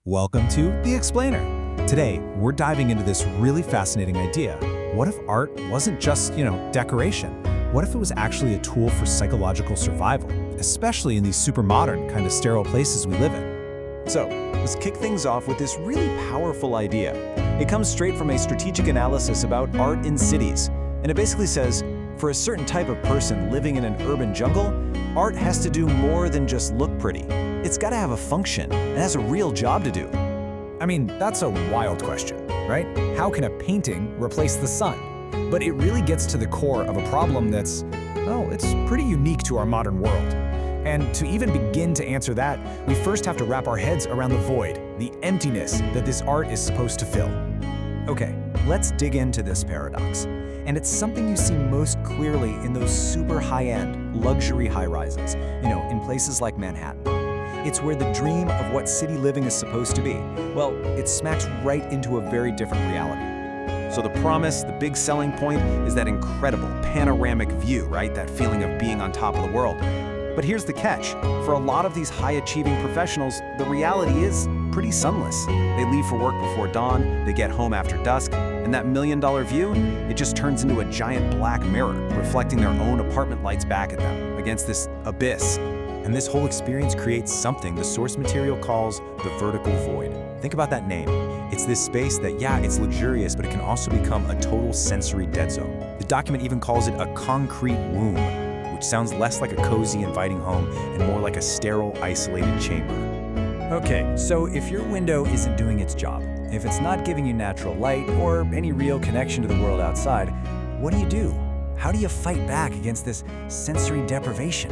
Welcome to The Explainer. Today, we're diving into this really fascinating idea. What if art wasn't just, decoration? What if it was actually a tool for psychological survival, especially in these super modern, kind of sterile places we live in? So, let's kick things off with this really powerful idea. It comes straight from a strategic analysis about art in cities. And it basically says, for a certain type of person living in an urban jungle, art has to do more than just look pretty. It's got to have a function and has a real job to do. I mean, that's a wild question, right? How can a painting replace the sun? But it really gets to the core of a problem that's, well, it's pretty unique to our modern world. And to even begin to answer that, we first have to wrap our heads around the void, the emptiness that this art is supposed to fill. Okay, let's dig into this paradox. And it's something you see most clearly in those super high-end, luxury high-rises, in places like Manhattan. It's where the dream of what city living is supposed to be, well, it smacks right into a very different reality. So the promise, the big selling point, is that incredible panoramic view, right? That feeling of being on top of the world. But here's the catch. For a lot of these high-achieving professionals, the reality is pretty sunless. They leave for work before dawn, they get home after dusk, and that million-dollar view, it just turns into a giant black mirror, reflecting their own apartment lights back at them against this abyss. And this whole experience creates something the source material calls the vertical void. Think about that name. It's this space that, yeah, it's luxurious, but it can also become a total sensory dead zone. The document even calls it a concrete womb, which sounds less like a cozy, inviting home and more like a sterile, isolated chamber. Okay, so if your window isn't doing its job, if it's not giving you natural light or any real connection to the world outside, what do? How do you fight back against this sensory deprivation?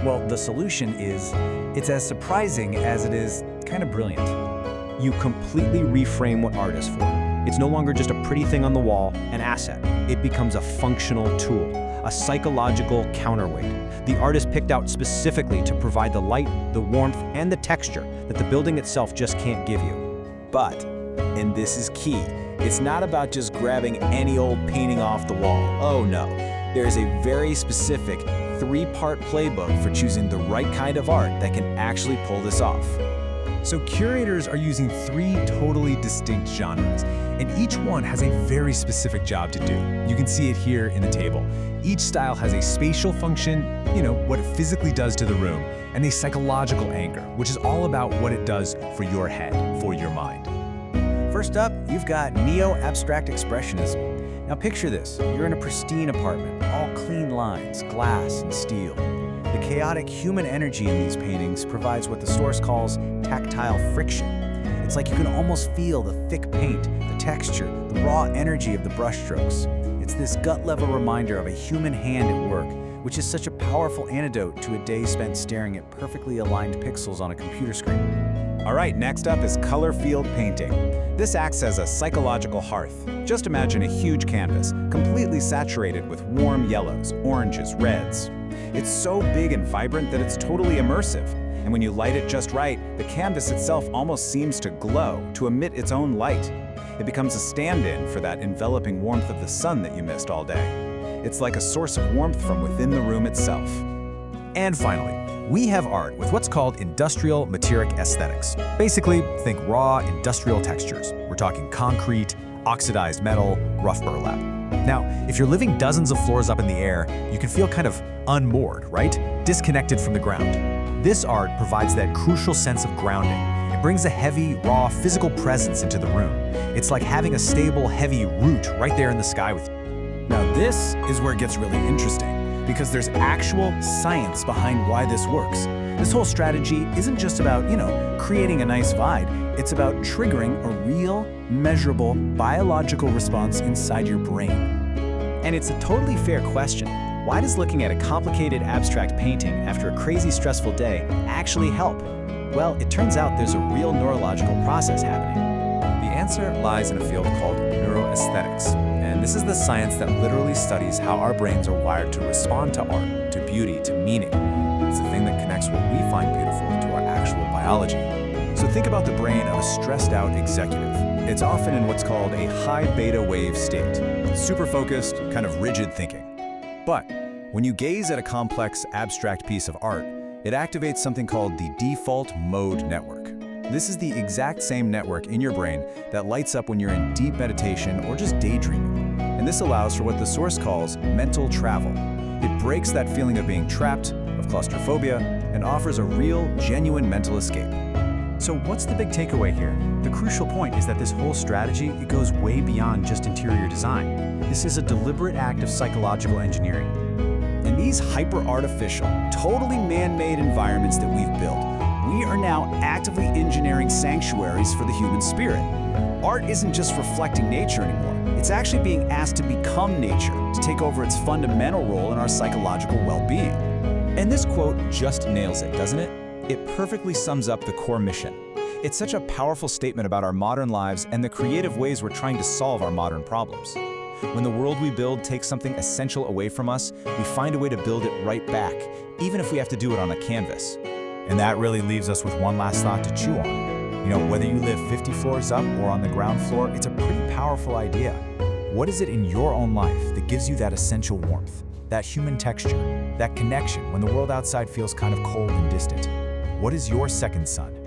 Well, the solution is, it's as surprising as it is kind of brilliant. You completely reframe what art is for. It's no longer just a pretty thing on the wall, an asset. It becomes a functional tool, a psychological counterweight. The artist picked out specifically to provide the light, the warmth, and the texture that the building itself just can't give you. But, and this is key, it's not about just grabbing any old painting off the wall. Oh no. There is a very specific three-part playbook for choosing the right kind of art that can actually pull this off. So curators are using three totally distinct genres, and each one has a very specific job to do. You can see it here in the table. Each style has a spatial function, what it physically does to the room, and a psychological anchor, which is all about what it does for your head, for your mind. First up, you've got neo-abstract expressionism. Now picture this, you're in a pristine apartment, all clean lines, glass and steel. The chaotic human energy in these paintings provides what the source calls tactile friction. It's like you can almost feel the thick paint, the texture, the raw energy of the brushstrokes. It's this gut-level reminder of a human hand at work, which is such a powerful antidote to a day spent staring at perfectly aligned pixels on a computer screen. All right, next up is color field painting. This acts as a psychological hearth. Just imagine a huge canvas, completely saturated with warm yellows, oranges, reds. It's so big and vibrant that it's totally immersive. And when you light it just right, the canvas itself almost seems to glow, to emit its own light. It becomes a stand-in for that enveloping warmth of the sun that you missed all day. It's like a source of warmth from within the room itself. And finally, we have art with what's called industrial materic aesthetics. Basically, think raw industrial textures. We're talking concrete, oxidized metal, rough burlap. Now, if you're living dozens of floors up in the air, you can feel kind of unmoored, right? Disconnected from the ground. This art provides that crucial sense of grounding. It brings a heavy, raw, physical presence into the room. It's like having a stable, heavy root right there in the sky with you. Now, this is where it gets really interesting, because there's actual science behind why this works. This whole strategy isn't just about, creating a nice vibe. It's about triggering a real, measurable, biological response inside your brain. And it's a totally fair question. Why does looking at a complicated abstract painting after a crazy stressful day actually help? Well, it turns out there's a real neurological process happening. The answer lies in a field called neuroaesthetics. And this is the science that literally studies how our brains are wired to respond to art, to beauty, to meaning. It's the thing that connects what we find beautiful to our actual biology. So think about the brain of a stressed out executive. It's often in what's called a high beta wave state. Super focused, kind of rigid thinking. But when you gaze at a complex abstract piece of art, it activates something called the default mode network. This is the exact same network in your brain that lights up when you're in deep meditation or just daydreaming. And this allows for what the source calls mental travel. It breaks that feeling of being trapped, of claustrophobia, and offers a real, genuine mental escape. So what's the big takeaway here? The crucial point is that this whole strategy, it goes way beyond just interior design. This is a deliberate act of psychological engineering. In these hyper-artificial, totally man-made environments that we've built, we are now actively engineering sanctuaries for the human spirit. Art isn't just reflecting nature anymore. It's actually being asked to become nature, to take over its fundamental role in our psychological well-being. And this quote just nails it, doesn't it? It perfectly sums up the core mission. It's such a powerful statement about our modern lives and the creative ways we're trying to solve our modern problems. When the world we build takes something essential away from us, we find a way to build it right back, even if we have to do it on a canvas. And that really leaves us with one last thought to chew on. You know, whether you live 50 floors up or on the ground floor, it's a pretty powerful idea. What is it in your own life that gives you that essential warmth, that human texture, that connection when the world outside feels kind of cold and distant? What is your second sun?